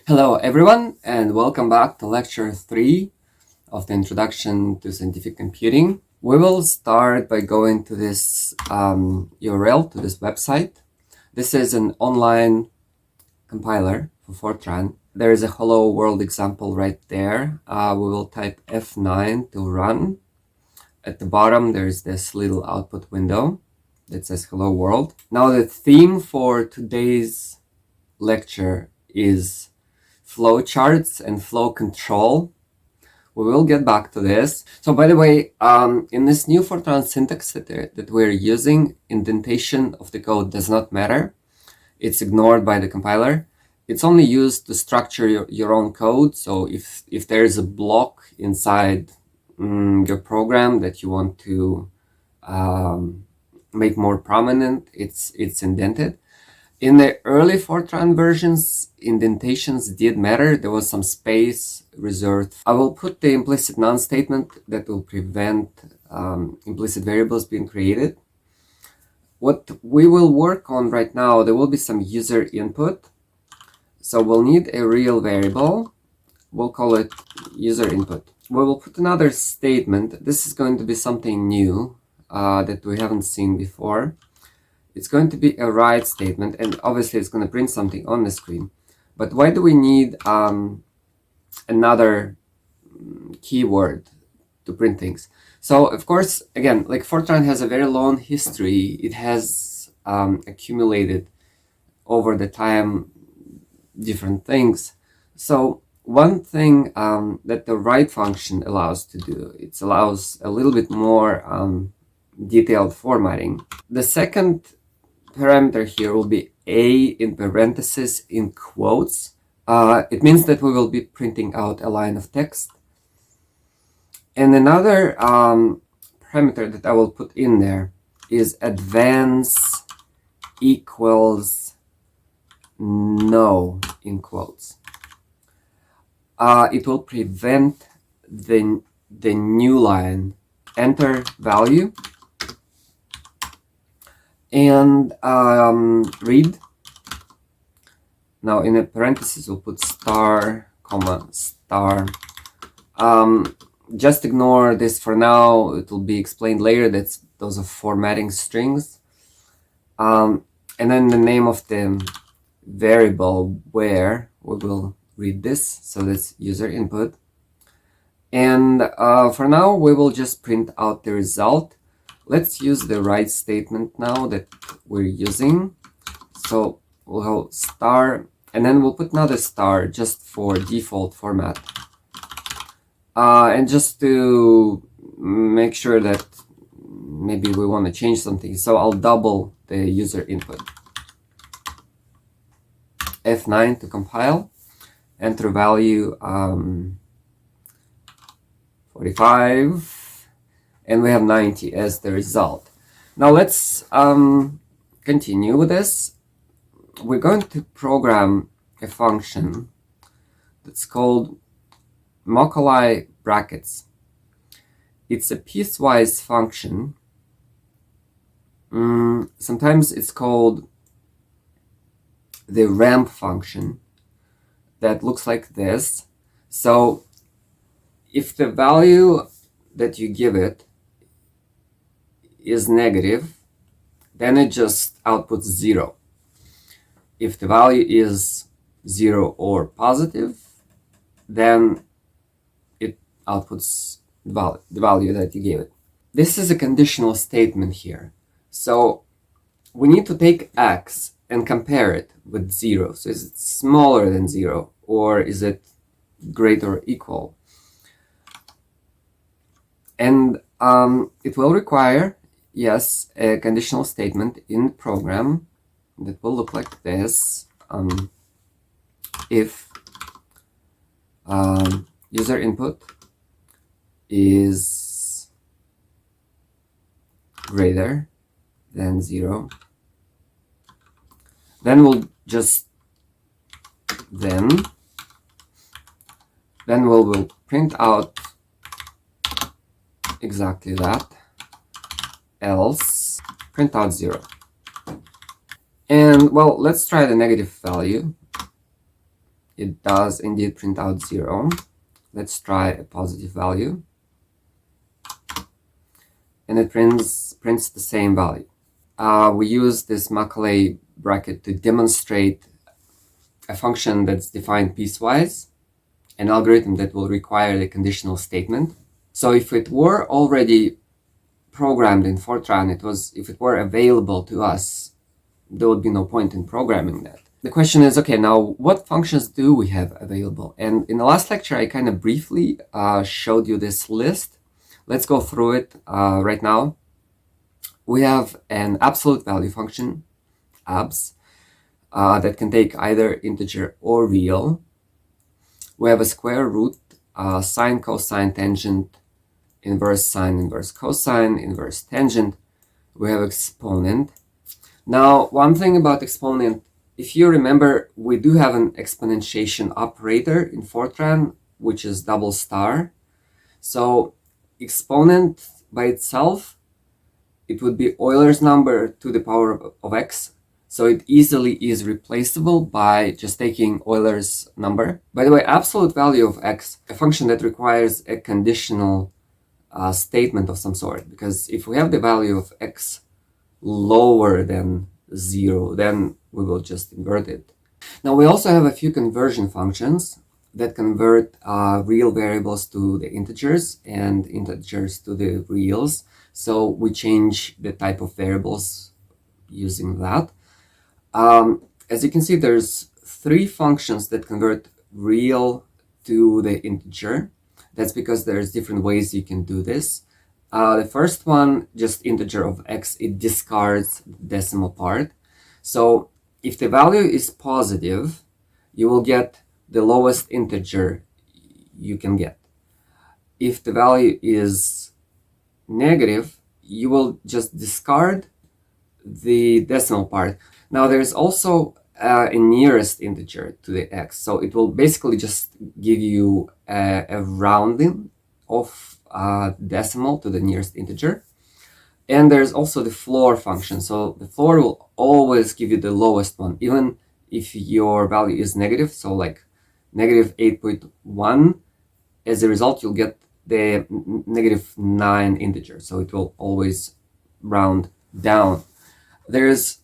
Hello everyone, and welcome back to lecture 3 of the Introduction to Scientific Computing. We will start by going to this URL, to this website. This is an online compiler for Fortran. There is a hello world example right there. We will type F9 to run. At the bottom there is this little output window that says hello world. Now the theme for today's lecture is flowcharts and flow control. We will get back to this. So by the way, in this new Fortran syntax that we're using, indentation of the code does not matter. It's ignored by the compiler. It's only used to structure your own code. So if there is a block inside your program that you want to make more prominent, it's indented. In the early Fortran versions, indentations did matter. There was some space reserved. I will put the implicit none statement that will prevent implicit variables being created. What we will work on right now, there will be some user input. So we'll need a real variable. We'll call it user input. We will put another statement. This is going to be something new that we haven't seen before. It's going to be a write statement, and obviously it's going to print something on the screen. But why do we need another keyword to print things? So of course, again, like Fortran has a very long history. It has accumulated over the time different things. So one thing that the write function allows to do, it allows a little bit more detailed formatting. The second parameter here will be a in parentheses in quotes. It means that we will be printing out a line of text. And another parameter that I will put in there is advance equals no in quotes. It will prevent the new line. Enter value and read. Now in a parenthesis we'll put star, comma, star. Just ignore this for now. It will be explained later. Those are formatting strings. And then the name of the variable where we will read this. So that's user input. And for now we will just print out the result. Let's use the write statement now that we're using. So we'll have star, and then we'll put another star just for default format. And just to make sure that maybe we want to change something, so I'll double the user input. F9 to compile, enter value 45. And we have 90 as the result. Now let's continue with this. We're going to program a function that's called Mockali brackets. It's a piecewise function. Sometimes it's called the ramp function that looks like this. So if the value that you give it is negative, then it just outputs 0. If the value is 0 or positive, then it outputs the value that you gave it. This is a conditional statement here. So we need to take x and compare it with 0. So is it smaller than 0 or is it greater or equal? And it will require, yes, a conditional statement in the program that will look like this. If user input is greater than 0, then we'll just then we'll print out exactly that, else print out 0. And well, let's try the negative value. it does indeed print out 0. Let's try a positive value. And it prints the same value. We use this Macaulay bracket to demonstrate a function that's defined piecewise, an algorithm that will require the conditional statement. So if it were already programmed in Fortran, if it were available to us, there would be no point in programming that. The question is, okay, now what functions do we have available? And in the last lecture, I kind of briefly showed you this list. Let's go through it right now. We have an absolute value function, abs, that can take either integer or real. We have a square root, sine, cosine, tangent, inverse sine, inverse cosine, inverse tangent. We have exponent. Now, one thing about exponent, if you remember, we do have an exponentiation operator in Fortran, which is double star. So exponent by itself, it would be Euler's number to the power of x. So it easily is replaceable by just taking Euler's number. By the way, absolute value of x, a function that requires a conditional statement of some sort, because if we have the value of x lower than 0, then we will just invert it. Now we also have a few conversion functions that convert real variables to the integers and integers to the reals. So we change the type of variables using that. As you can see, there's 3 functions that convert real to the integer. That's because there's different ways you can do this. The first one, just integer of x, it discards the decimal part. So if the value is positive, you will get the lowest integer you can get. If the value is negative, you will just discard the decimal part. Now there's also a nearest integer to the x, so it will basically just give you a rounding of decimal to the nearest integer. And there's also the floor function, so the floor will always give you the lowest one, even if your value is negative, so like negative 8.1. As a result, you'll get the negative 9 integer, so it will always round down. There's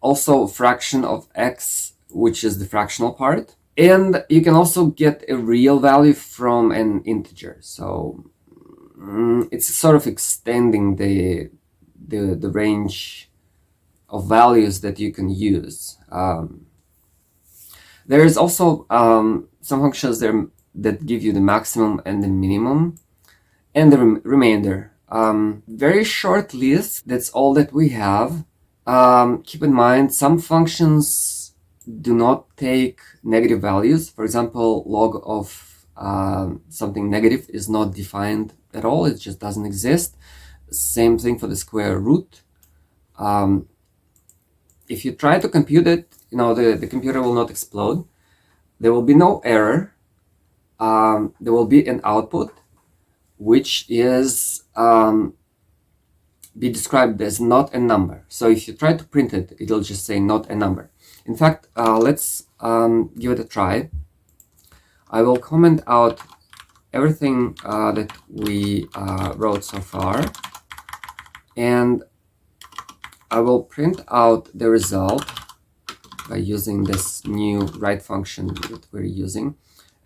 also fraction of x, which is the fractional part. And you can also get a real value from an integer. So it's sort of extending the range of values that you can use. There is also some functions there that give you the maximum and the minimum and the remainder. Very short list, that's all that we have. Keep in mind, some functions do not take negative values. For example, log of something negative is not defined at all, it just doesn't exist. Same thing for the square root. If you try to compute it, the computer will not explode. There will be no error. There will be an output, which is be described as not a number. So if you try to print it, it'll just say not a number. In fact, let's give it a try. I will comment out everything that we wrote so far, and I will print out the result by using this new write function that we're using,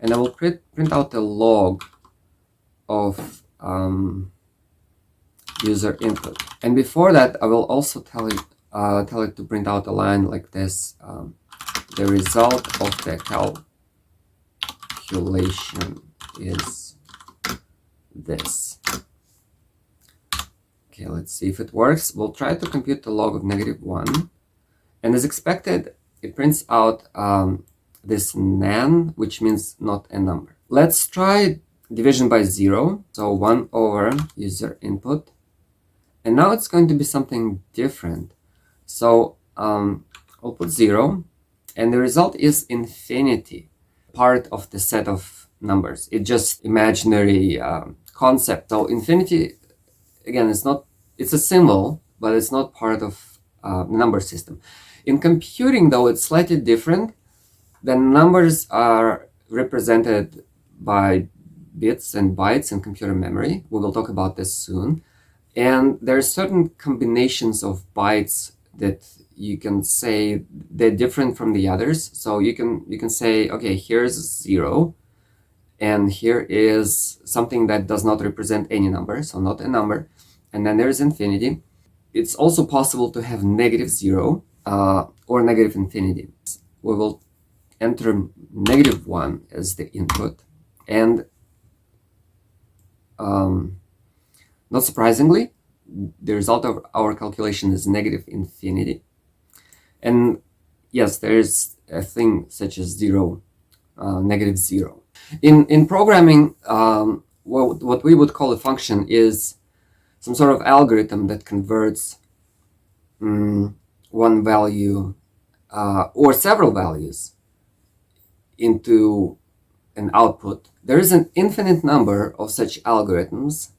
and I will print out the log of user input. And before that, I will also tell it to print out a line like this: the result of the calculation is this. Okay, let's see if it works. We'll try to compute the log of -1, and as expected, it prints out this nan, which means not a number. Let's try division by 0, so 1 over user input, and now it's going to be something different. So I'll put 0, and the result is infinity, part of the set of numbers. It's just imaginary concept. So infinity, again, it's a symbol, but it's not part of the number system. In computing, though, it's slightly different. then numbers are represented by bits and bytes in computer memory. We will talk about this soon. And there are certain combinations of bytes that you can say they're different from the others. So you can say, okay, here's 0, and here is something that does not represent any number, so not a number. And then there's infinity. It's also possible to have -0 or negative infinity. We will enter -1 as the input, and not surprisingly, the result of our calculation is negative infinity. And yes, there is a thing such as -0. In programming, what we would call a function is some sort of algorithm that converts one value or several values into an output. There is an infinite number of such algorithms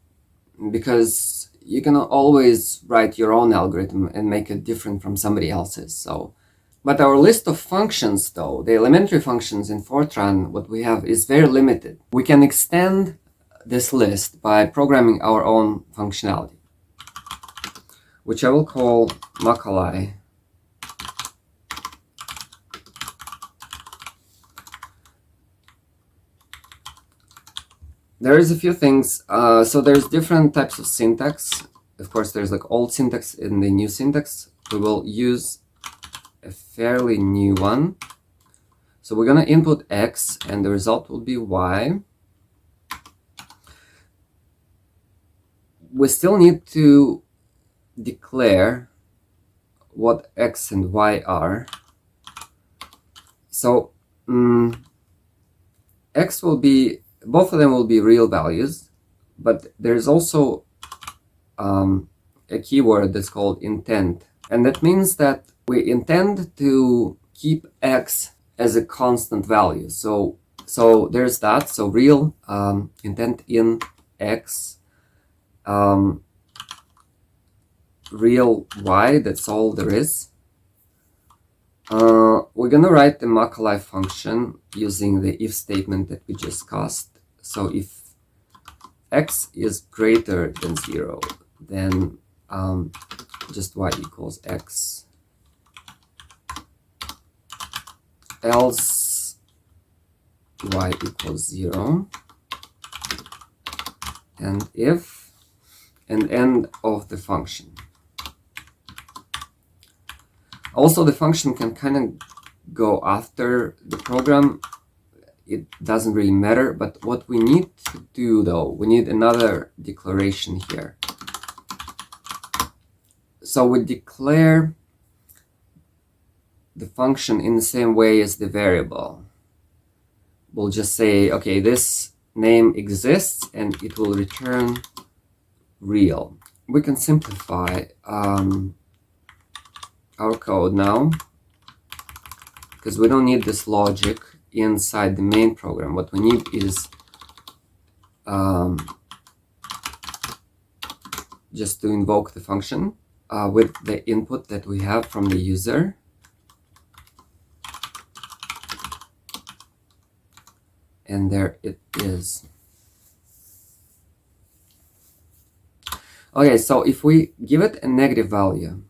because you can always write your own algorithm and make it different from somebody else's. But our list of functions, though, the elementary functions in Fortran, what we have is very limited. We can extend this list by programming our own functionality, which I will call Macaulay. There is a few things. So there's different types of syntax. Of course, there's like old syntax and the new syntax. We will use a fairly new one. So we're going to input X and the result will be Y. We still need to declare what X and Y are. So X will be, both of them will be real values, but there's also a keyword that's called intent. And that means that we intend to keep X as a constant value. So there's that. So real intent in X, real Y, that's all there is. We're going to write the Macaulay function using the if statement that we discussed. So if X is greater than 0, then just Y equals X. Else Y equals 0. And if, and end of the function. Also, the function can kind of go after the program. It doesn't really matter, but what we need to do, though, we need another declaration here. So we declare the function in the same way as the variable. We'll just say, okay, this name exists, and it will return real. We can simplify our code now, because we don't need this logic inside the main program. What we need is just to invoke the function with the input that we have from the user. And there it is. Okay, so if we give it a negative value,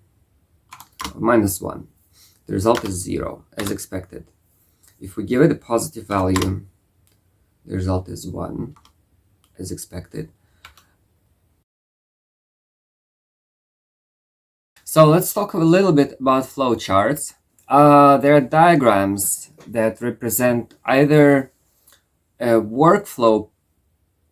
-1, the result is 0, as expected. If we give it a positive value, the result is 1, as expected. So let's talk a little bit about flowcharts. There are diagrams that represent either a workflow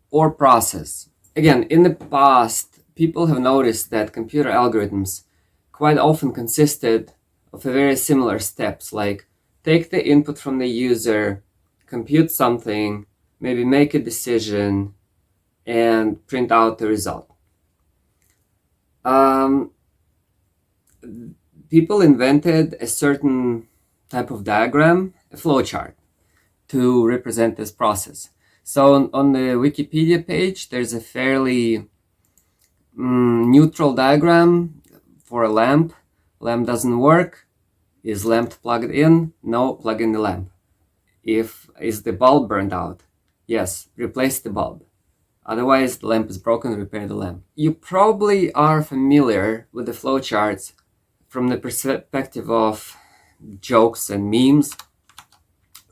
or process. Again, in the past, people have noticed that computer algorithms quite often consisted of a very similar steps, like take the input from the user, compute something, maybe make a decision, and print out the result. People invented a certain type of diagram, a flowchart, to represent this process. So on the Wikipedia page, there's a fairly neutral diagram for a lamp. Lamp doesn't work. Is lamp plugged in? No, plug in the lamp. is the bulb burned out? Yes, replace the bulb. Otherwise, the lamp is broken, repair the lamp. You probably are familiar with the flowcharts from the perspective of jokes and memes.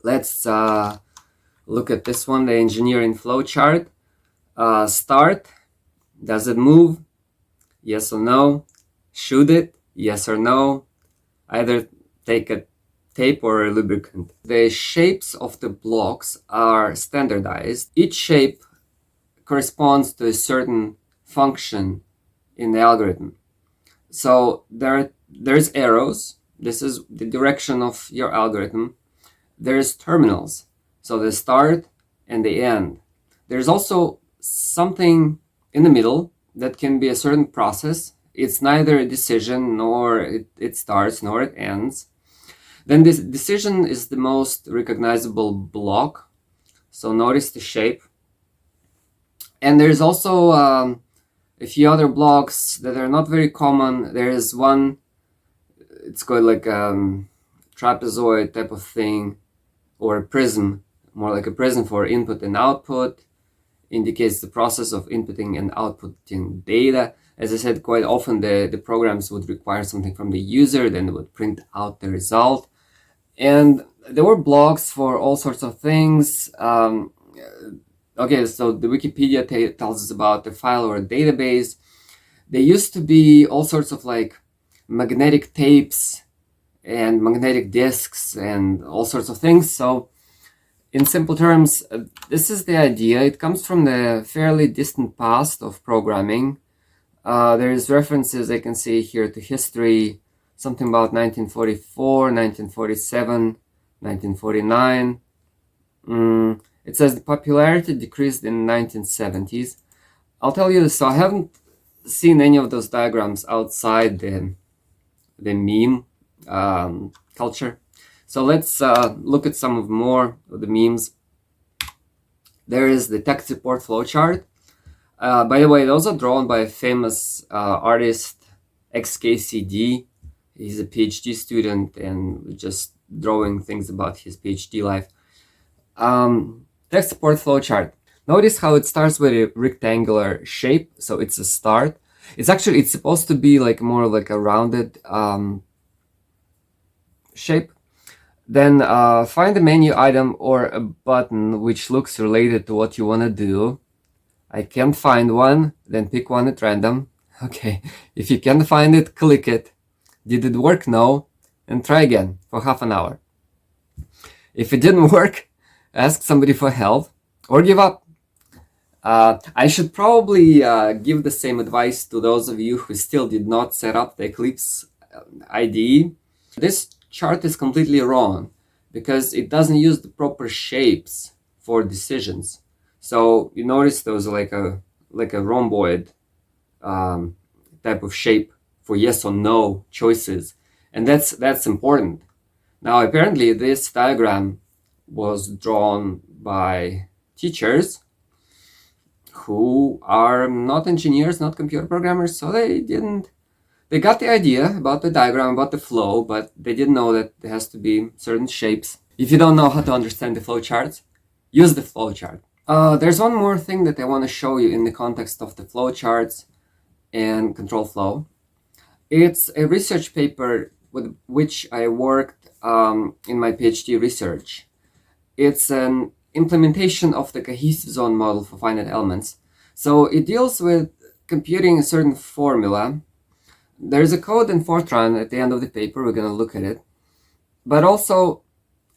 Let's look at this one, the engineering flowchart. Start, does it move? Yes or no? Should it? Yes or no? Either take a tape or a lubricant. The shapes of the blocks are standardized. Each shape corresponds to a certain function in the algorithm. So there's arrows. This is the direction of your algorithm. There's terminals. So the start and the end. There's also something in the middle that can be a certain process. It's neither a decision, nor it starts, nor it ends. Then this decision is the most recognizable block. So notice the shape. And there's also a few other blocks that are not very common. There is one, it's called like a trapezoid type of thing, or a prism, more like a prism for input and output. Indicates the process of inputting and outputting data. As I said, quite often the programs would require something from the user, then it would print out the result. And there were blocks for all sorts of things. Okay, so the Wikipedia tells us about a file or a database. There used to be all sorts of like magnetic tapes and magnetic disks and all sorts of things. So in simple terms, this is the idea. It comes from the fairly distant past of programming. There's references I can see here to history, something about 1944, 1947, 1949. It says the popularity decreased in the 1970s. I'll tell you this, so I haven't seen any of those diagrams outside the meme culture. So let's look at some more of the memes. There is the tech support flowchart. By the way, those are drawn by a famous artist, XKCD. He's a PhD student and just drawing things about his PhD life. Tech support flowchart. Notice how it starts with a rectangular shape, so it's a start. It's supposed to be like more like a rounded shape. Then find a menu item or a button which looks related to what you want to do. I can't find one, then pick one at random. Okay, if you can't find it, click it. Did it work? No. And try again for half an hour. If it didn't work, ask somebody for help or give up. I should probably give the same advice to those of you who still did not set up the Eclipse IDE. This chart is completely wrong because it doesn't use the proper shapes for decisions. So you notice there's like a rhomboid type of shape for yes or no choices, and that's important. Now apparently this diagram was drawn by teachers who are not engineers, not computer programmers, so they got the idea about the diagram, about the flow, but they didn't know that there has to be certain shapes. If you don't know how to understand the flowcharts, use the flowchart. There's one more thing that I want to show you in the context of the flowcharts and control flow. It's a research paper with which I worked in my PhD research. It's an implementation of the cohesive zone model for finite elements. So it deals with computing a certain formula. There's a code in Fortran at the end of the paper. We're going to look at it. But also,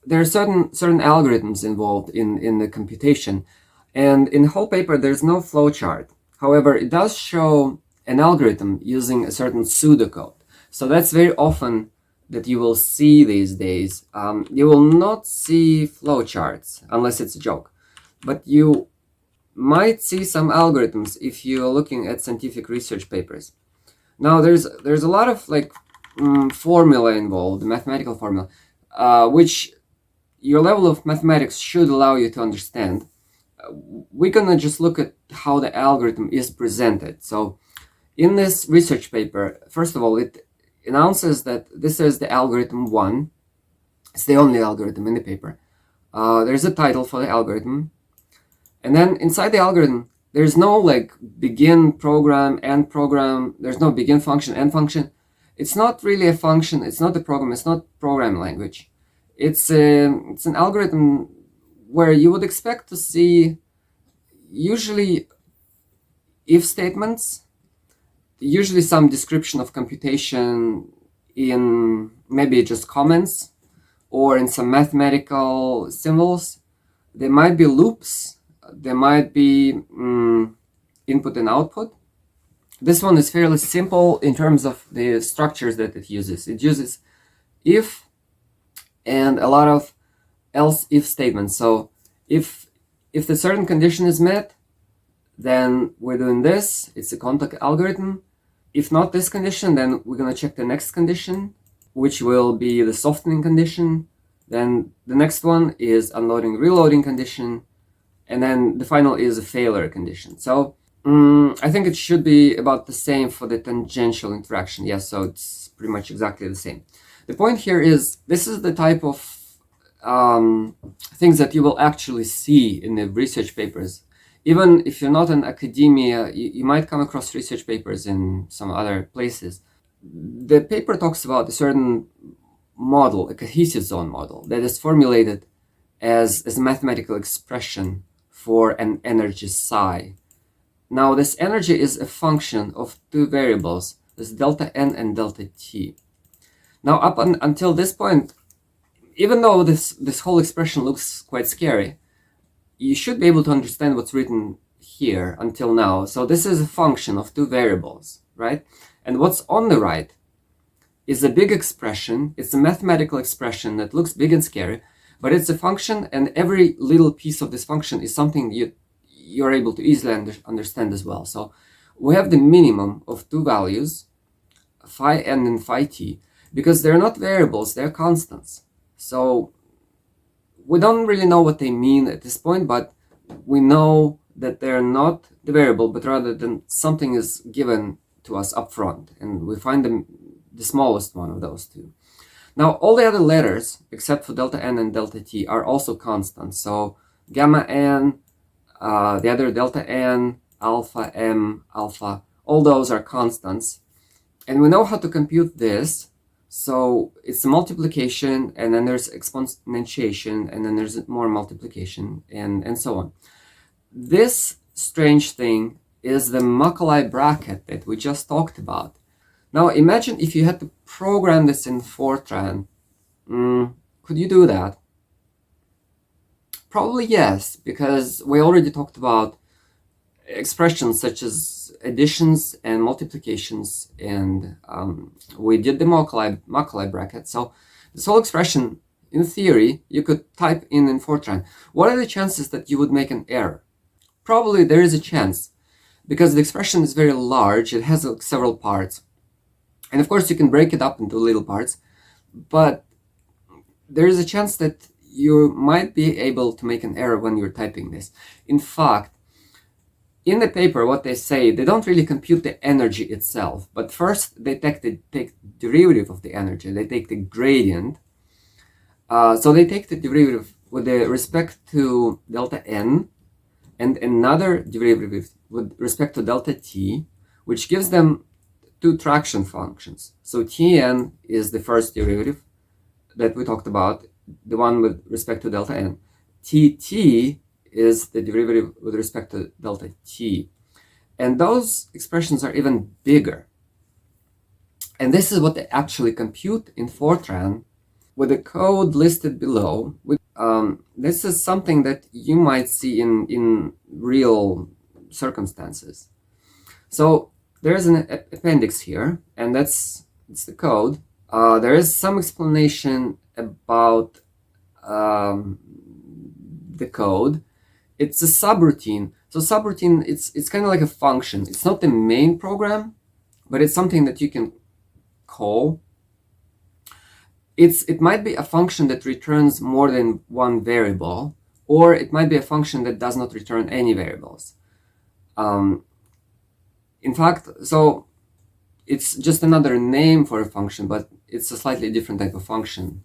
there are certain algorithms involved in the computation. And in the whole paper, there's no flowchart. However, it does show an algorithm using a certain pseudocode. So that's very often that you will see these days. You will not see flowcharts unless it's a joke. But you might see some algorithms if you're looking at scientific research papers. Now, there's a lot of like formula involved, mathematical formula, which your level of mathematics should allow you to understand. We're gonna just look at how the algorithm is presented. So in this research paper, first of all, it announces that this is the algorithm 1. It's the only algorithm in the paper. There's a title for the algorithm. And then inside the algorithm, there's no like begin program, end program. There's no begin function, end function. It's not really a function. It's not a program. It's not programming language. It's an algorithm where you would expect to see usually if statements, usually some description of computation in maybe just comments or in some mathematical symbols. There might be loops. There might be input and output. This one is fairly simple in terms of the structures that it uses. It uses if and a lot of else if statements. So if the certain condition is met, then we're doing this. It's a contact algorithm. If not this condition, then we're going to check the next condition, which will be the softening condition. Then the next one is unloading, reloading condition. And then the final is a failure condition. So I think it should be about the same for the tangential interaction. Yes, so it's pretty much exactly the same. The point here is this is the type of things that you will actually see in the research papers. Even if you're not in academia, you might come across research papers in some other places. The paper talks about a certain model, a cohesive zone model, that is formulated as a mathematical expression for an energy psi. Now, this energy is a function of two variables, this delta n and delta t. Now, until this point, even though this whole expression looks quite scary, you should be able to understand what's written here until now. So this is a function of two variables, right? And what's on the right is a big expression. It's a mathematical expression that looks big and scary, but it's a function, and every little piece of this function is something you're able to easily understand as well. So we have the minimum of two values, phi n and phi t, because they're not variables, they're constants. So we don't really know what they mean at this point, but we know that they're not the variable, but rather than something is given to us up front, and we find the smallest one of those two. Now, all the other letters, except for delta n and delta t, are also constant. So gamma n, the other delta n, alpha m, alpha, all those are constants. And we know how to compute this. So it's a multiplication, and then there's exponentiation, and then there's more multiplication, and so on. This strange thing is the Macaulay bracket that we just talked about. Now imagine if you had to program this in Fortran. Could you do that? Probably yes, because we already talked about expressions such as additions and multiplications, and we did the Macaulay bracket. So this whole expression, in theory, you could type in Fortran. What are the chances that you would make an error? Probably there is a chance, because the expression is very large. It has several parts. And of course, you can break it up into little parts, but there is a chance that you might be able to make an error when you're typing this. In fact, in the paper, what they say, they don't really compute the energy itself, but first they take the derivative of the energy. They take the gradient. So they take the derivative with respect to delta n, and another derivative with respect to delta t, which gives them two traction functions. So Tn is the first derivative that we talked about, the one with respect to delta n. Tt is the derivative with respect to delta t. And those expressions are even bigger. And this is what they actually compute in Fortran with the code listed below. This is something that you might see in real circumstances. So there's an appendix here, and it's the code. There is some explanation about the code. It's a subroutine. So subroutine, it's kind of like a function. It's not the main program, but it's something that you can call. It might be a function that returns more than one variable, or it might be a function that does not return any variables. In fact, so it's just another name for a function, but it's a slightly different type of function.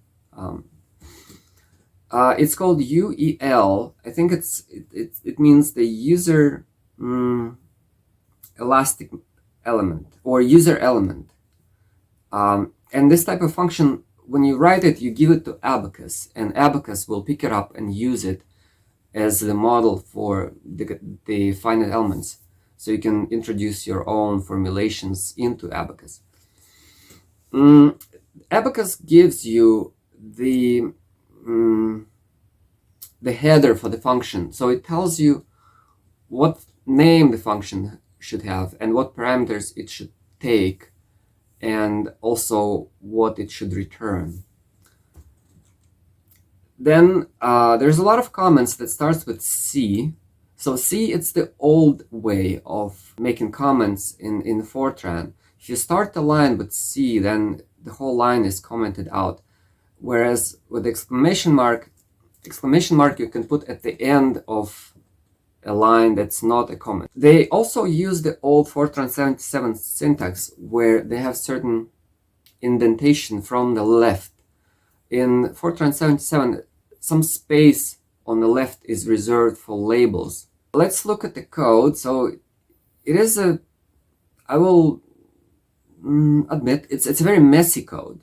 It's called UEL. I think it means the user elastic element or user element. And this type of function, when you write it, you give it to Abacus, and Abacus will pick it up and use it as the model for the finite elements. So you can introduce your own formulations into Abacus. Abacus gives you the header for the function. So it tells you what name the function should have and what parameters it should take, and also what it should return. Then there's a lot of comments that starts with C. So C, it's the old way of making comments in Fortran. If you start the line with C, then the whole line is commented out. Whereas with exclamation mark you can put at the end of a line that's not a comment. They also use the old Fortran 77 syntax where they have certain indentation from the left. In Fortran 77, some space on the left is reserved for labels. Let's look at the code. So it is I will admit, it's a very messy code.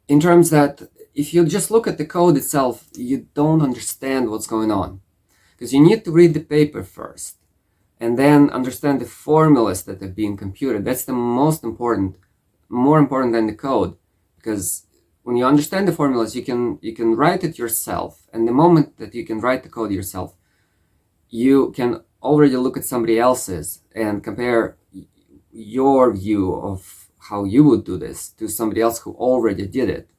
In terms that if you just look at the code itself, you don't understand what's going on. Because you need to read the paper first and then understand the formulas that have been computed. That's the most important, more important than the code. Because when you understand the formulas, you can write it yourself. And the moment that you can write the code yourself, you can already look at somebody else's and compare your view of how you would do this to somebody else who already did it.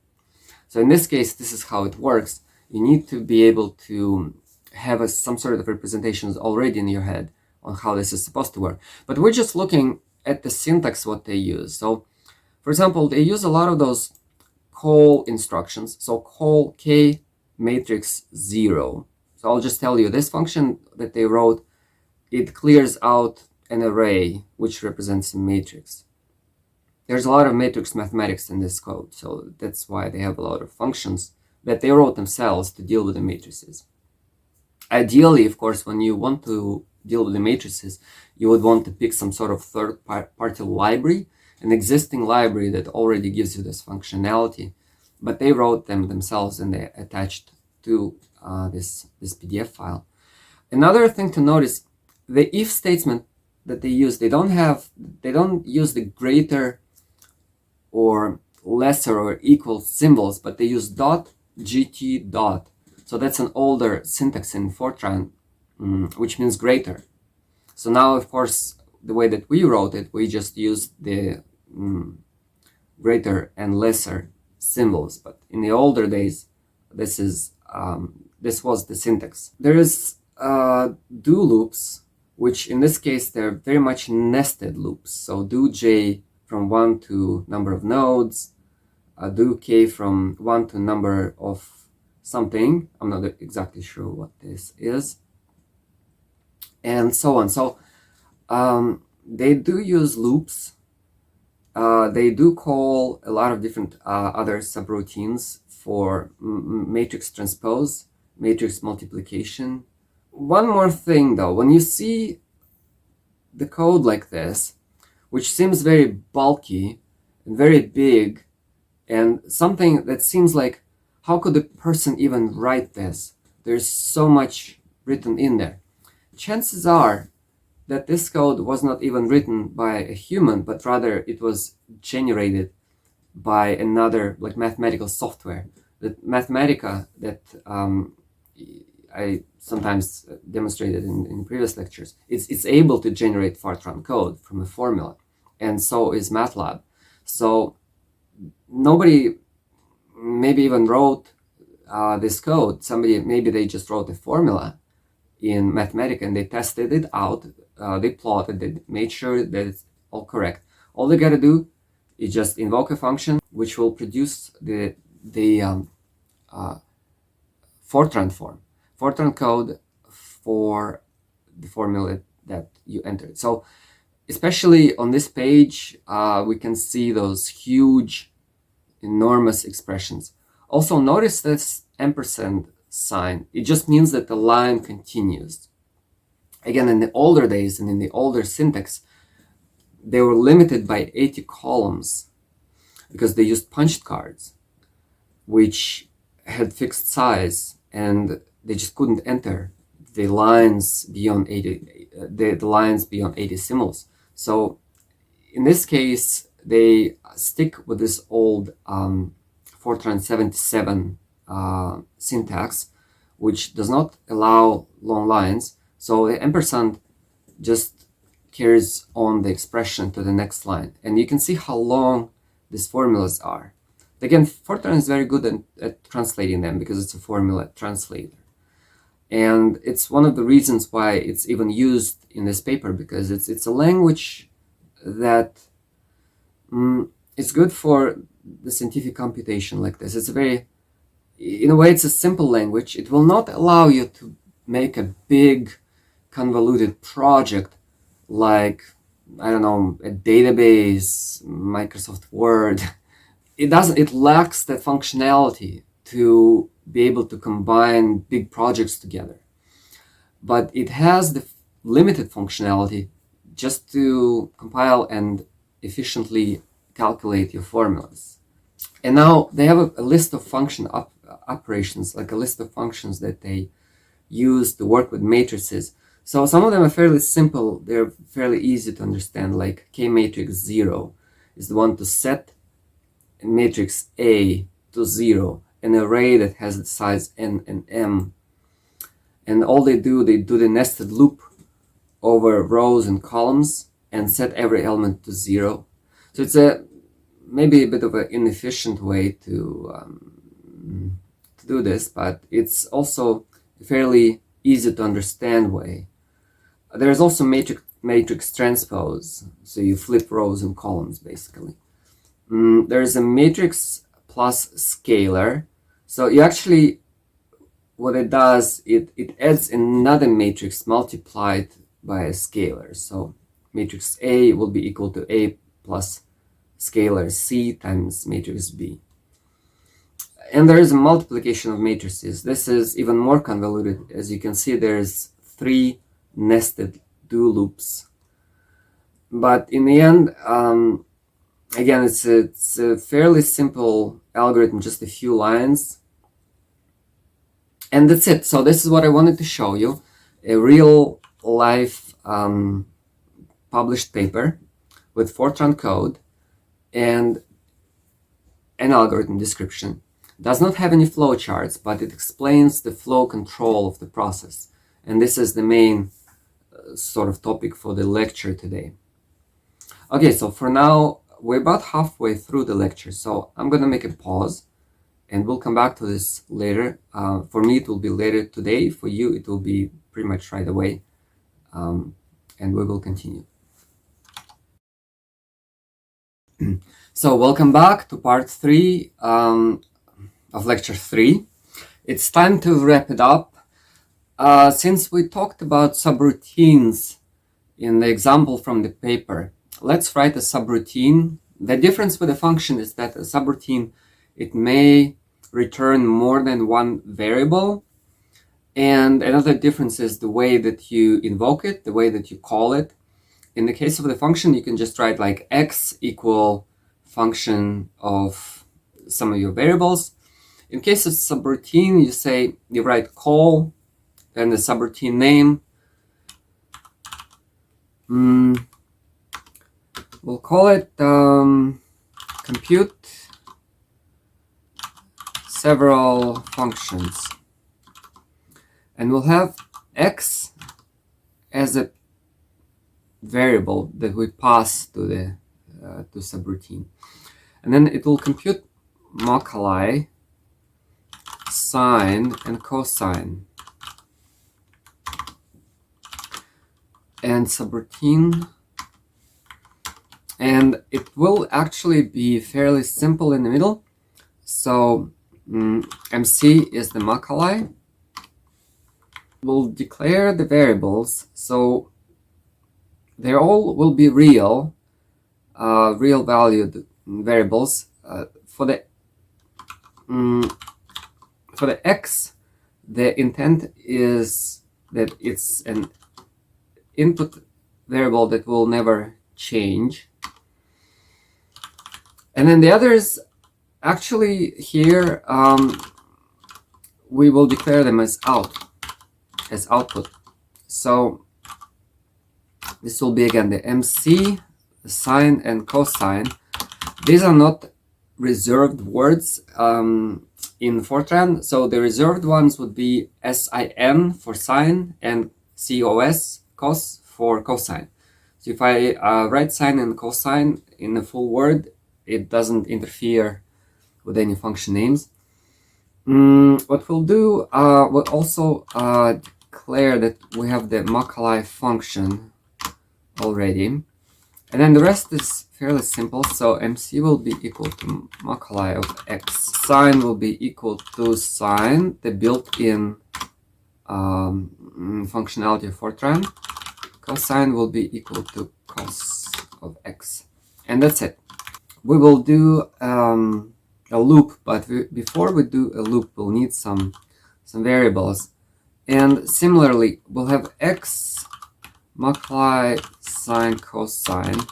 So in this case, this is how it works. You need to be able to have some sort of representations already in your head on how this is supposed to work. But we're just looking at the syntax, what they use. So, for example, they use a lot of those call instructions. So call k matrix 0. So I'll just tell you, this function that they wrote, it clears out an array which represents a matrix. There's a lot of matrix mathematics in this code, so that's why they have a lot of functions that they wrote themselves to deal with the matrices. Ideally, of course, when you want to deal with the matrices, you would want to pick some sort of third-party library, an existing library that already gives you this functionality, but they wrote them themselves and they attached to this PDF file. Another thing to notice, the if statement that they use, they don't use the greater or lesser or equal symbols, but they use dot, gt, dot. So that's an older syntax in Fortran, which means greater. So now, of course, the way that we wrote it, we just used the greater and lesser symbols. But in the older days, this was the syntax. There is do loops, which in this case, they're very much nested loops. So do j from 1 to number of nodes, do k from 1 to number of something. I'm not exactly sure what this is, and so on. So they do use loops. They do call a lot of different other subroutines for matrix transpose, matrix multiplication. One more thing though, when you see the code like this, which seems very bulky and very big, and something that seems like, how could a person even write this? There's so much written in there. Chances are that this code was not even written by a human, but rather it was generated by another, like, mathematical software. The Mathematica that I sometimes demonstrated in previous lectures, it's able to generate Fortran code from a formula, and so is MATLAB. So nobody maybe even wrote this code. Maybe they just wrote a formula in Mathematica and they tested it out, they plotted, they made sure that it's all correct. All they gotta do is just invoke a function which will produce the Fortran code for the formula that you entered. So especially on this page, we can see those huge, enormous expressions. Also notice this ampersand sign. It just means that the line continues. Again, in the older days and in the older syntax, they were limited by 80 columns because they used punched cards, which had fixed size, and they just couldn't enter the lines beyond 80, the lines beyond 80 symbols. So in this case, they stick with this old Fortran 77 syntax, which does not allow long lines. So the ampersand just carries on the expression to the next line. And you can see how long these formulas are. Again, Fortran is very good at translating them because it's a formula translator. And it's one of the reasons why it's even used in this paper, because it's a language that is good for the scientific computation like this. It's a very, in a way, it's a simple language. It will not allow you to make a big convoluted project like, I don't know, a database, Microsoft Word. It lacks the functionality to be able to combine big projects together. But it has the limited functionality just to compile and efficiently calculate your formulas. And now they have a list of function operations, like a list of functions that they use to work with matrices. So some of them are fairly simple. They're fairly easy to understand, like k matrix 0 is the one to set matrix A to 0, an array that has the size n and m. And all they do the nested loop over rows and columns and set every element to 0. So it's maybe a bit of an inefficient way to do this, but it's also a fairly easy to understand way. There's also matrix transpose, so you flip rows and columns basically. There's a matrix plus scalar. So you actually, what it does, it adds another matrix multiplied by a scalar. So matrix A will be equal to A plus scalar C times matrix B. And there is a multiplication of matrices. This is even more convoluted. As you can see, there's 3 nested do loops. But in the end, again, it's a fairly simple algorithm, just a few lines. And that's it. So this is what I wanted to show you, a real life published paper with Fortran code and an algorithm description. It does not have any flowcharts, but it explains the flow control of the process. And this is the main sort of topic for the lecture today. Okay, so for now, we're about halfway through the lecture, so I'm going to make a pause and we'll come back to this later. For me, it will be later today. For you, it will be pretty much right away. And we will continue. So welcome back to part 3 of lecture 3. It's time to wrap it up. Since we talked about subroutines in the example from the paper, let's write a subroutine. The difference with a function is that a subroutine, it may return more than one variable. And another difference is the way that you invoke it, the way that you call it. In the case of the function, you can just write like x equal function of some of your variables. In case of subroutine, you write call and the subroutine name. We'll call it compute several functions. And we'll have x as a variable that we pass to the to subroutine. And then it will compute macali, sine, and cosine. And subroutine. And it will actually be fairly simple in the middle. So MC is the macali. We'll declare the variables, so they all will be real, real valued variables. For the for the x, the intent is that it's an input variable that will never change. And then the others, actually here, we will declare them as output. So this will be again the MC, the sine, and cosine. These are not reserved words in Fortran. So the reserved ones would be SIN for sine and cos for cosine. So if I write sine and cosine in a full word, it doesn't interfere with any function names. What we'll do, we'll also declare that we have the Macaulay function already. And then the rest is fairly simple. So MC will be equal to Macaulay of x. Sine will be equal to sine, the built-in functionality of Fortran. Cosine will be equal to cos of x. And that's it. We will do a loop, but before we do a loop, we'll need some variables. And similarly, we'll have x multiply sine cosine.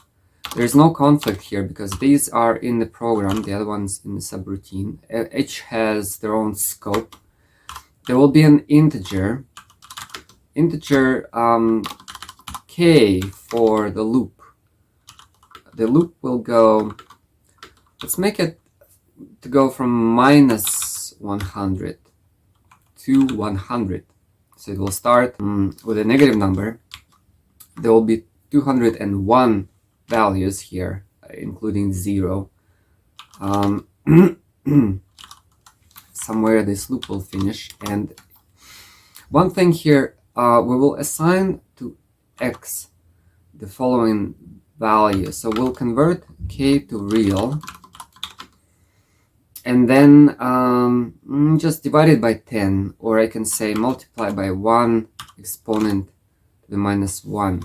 There's no conflict here because these are in the program, the other one's in the subroutine. Each has their own scope. There will be an integer k for the loop. The loop will go, let's make it to go from minus 100 to 100. So it will start with a negative number. There will be 201 values here, including 0. Somewhere this loop will finish. And one thing here, we will assign to x the following value. So we'll convert k to real, and then just divide it by 10, or I can say multiply by 1 exponent to the minus 1.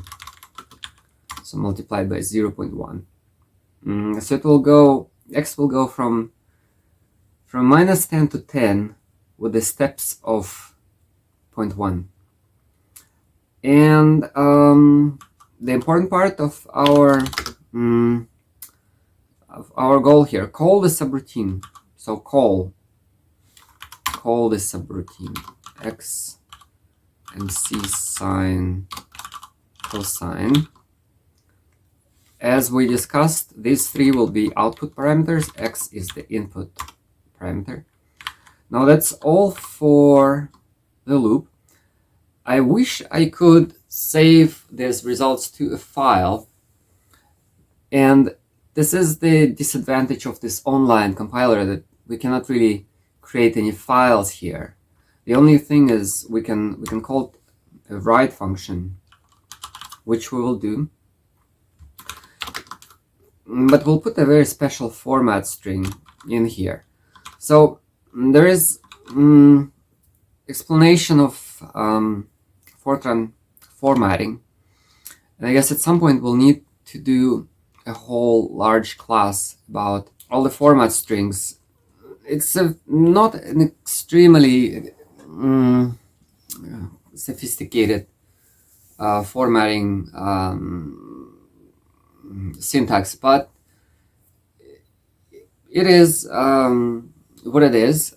So multiplied by 0.1. So it will go, x will go from minus 10 to 10 with the steps of 0.1. And the important part of our goal here, call the subroutine. So call the subroutine x MC sine cosine. As we discussed, these three will be output parameters. X is the input parameter. Now that's all for the loop. I wish I could save these results to a file, and this is the disadvantage of this online compiler, that we cannot really create any files here. The only thing is we can call it a write function, which we will do, but we'll put a very special format string in here. So there is explanation of Fortran formatting, and I guess at some point we'll need to do a whole large class about all the format strings. It's not an extremely sophisticated formatting syntax, but it is what it is.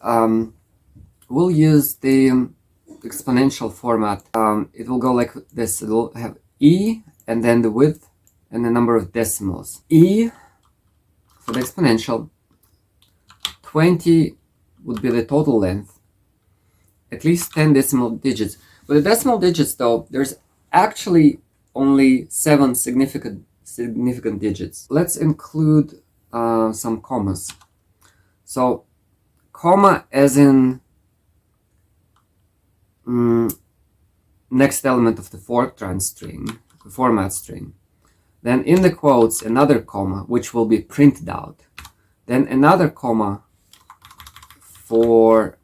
We'll use the exponential format. It will go like this. It will have e and then the width and the number of decimals. E for the exponential, 20 would be the total length, at least 10 decimal digits. With the decimal digits though, there's actually only 7 significant digits. Let's include some commas. So comma as in next element of the Fortran string, the format string. Then in the quotes, another comma, which will be printed out. Then another comma for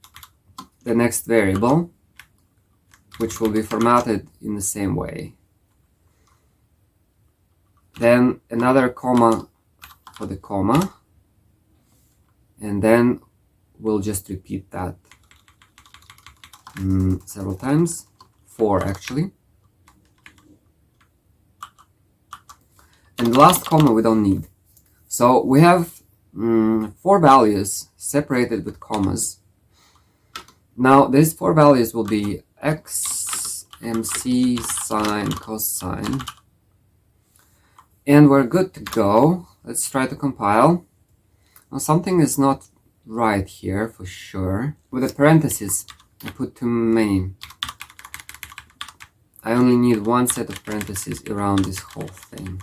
the next variable, which will be formatted in the same way. Then another comma for the comma. And then we'll just repeat that several times, 4 actually. And the last comma we don't need. So we have 4 values separated with commas. Now these 4 values will be x, mc, sine, cosine. And we're good to go. Let's try to compile. Now something is not right here for sure. With the parentheses, I put too many. I only need one set of parentheses around this whole thing.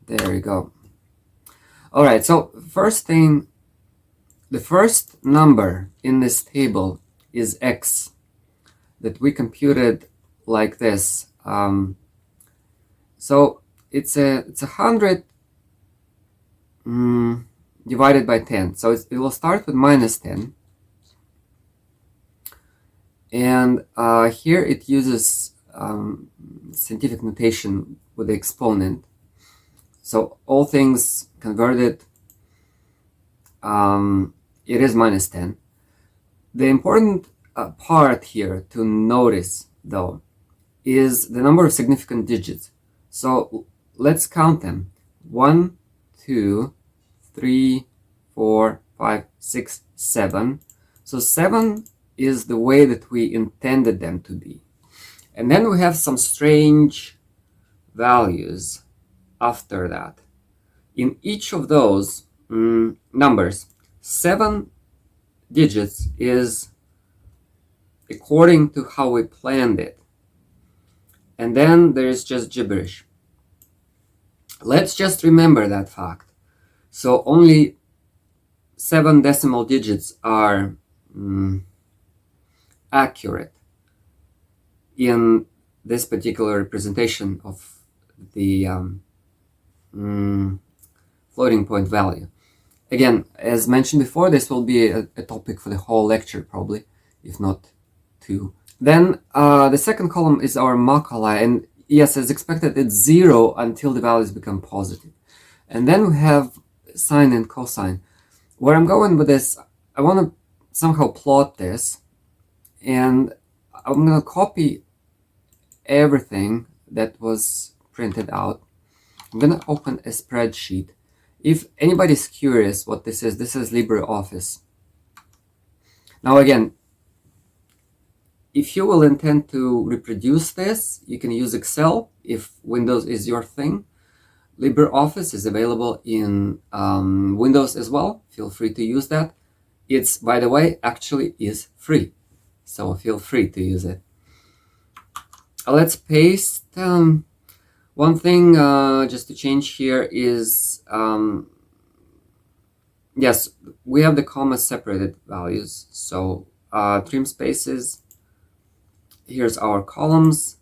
There we go. All right, so first thing, the first number in this table is x that we computed like this. So it's 100 divided by 10. So it will start with minus 10. And here it uses scientific notation with the exponent. So all things converted, it is minus 10. The important part here to notice, though, is the number of significant digits. So let's count them. 1, 2, 3, 4, 5, 6, 7. So 7 is the way that we intended them to be. And then we have some strange values after that. In each of those numbers, 7 digits is according to how we planned it. And then there is just gibberish. Let's just remember that fact. So only 7 decimal digits are accurate in this particular representation of the floating point value. Again, as mentioned before, this will be a topic for the whole lecture probably, if not 2. Then the second column is our macula, and yes, as expected, it's 0 until the values become positive. And then we have sine and cosine. Where I'm going with this, I want to somehow plot this, and I'm going to copy everything that was printed out. I'm going to open a spreadsheet. If anybody's curious what this is Libreoffice. Now again, if you will intend to reproduce this, you can use Excel if Windows is your thing. Libreoffice is available in Windows as well. Feel free to use that. It's, by the way, actually is free. So feel free to use it. Let's paste. One thing just to change here is, yes, we have the comma separated values. So trim spaces. Here's our columns.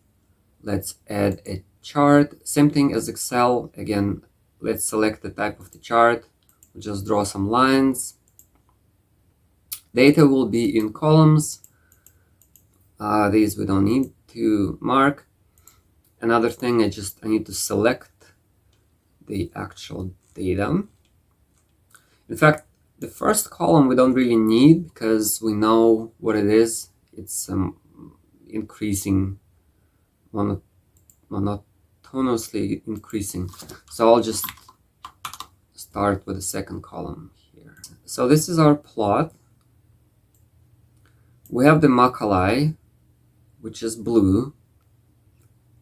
Let's add a chart. Same thing as Excel. Again, let's select the type of the chart. We'll just draw some lines. Data will be in columns. These we don't need to mark. Another thing, I need to select the actual data. In fact, the first column we don't really need because we know what it is. It's increasing, monotonously increasing. So I'll just start with the second column here. So this is our plot. We have the maculae, which is blue.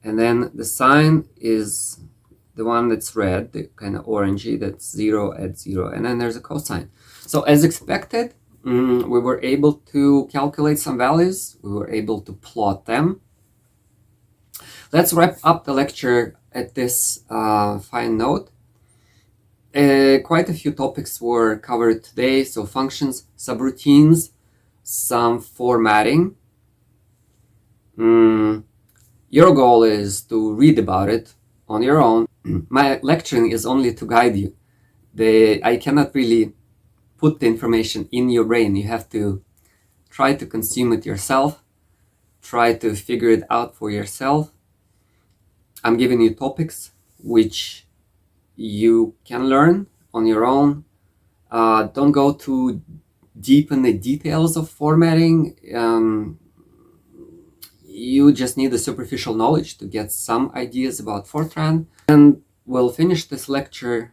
And then the sine is the one that's red, the kind of orangey, that's 0 at 0. And then there's a cosine. So as expected, we were able to calculate some values. We were able to plot them. Let's wrap up the lecture at this fine note. Quite a few topics were covered today. So functions, subroutines, some formatting. Your goal is to read about it on your own. My lecturing is only to guide you. I cannot really put the information in your brain. You have to try to consume it yourself. Try to figure it out for yourself. I'm giving you topics which you can learn on your own. Don't go too deep in the details of formatting. You just need the superficial knowledge to get some ideas about Fortran. And we'll finish this lecture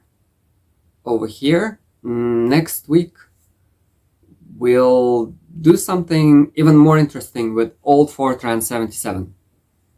over here. Next week, we'll do something even more interesting with old Fortran 77.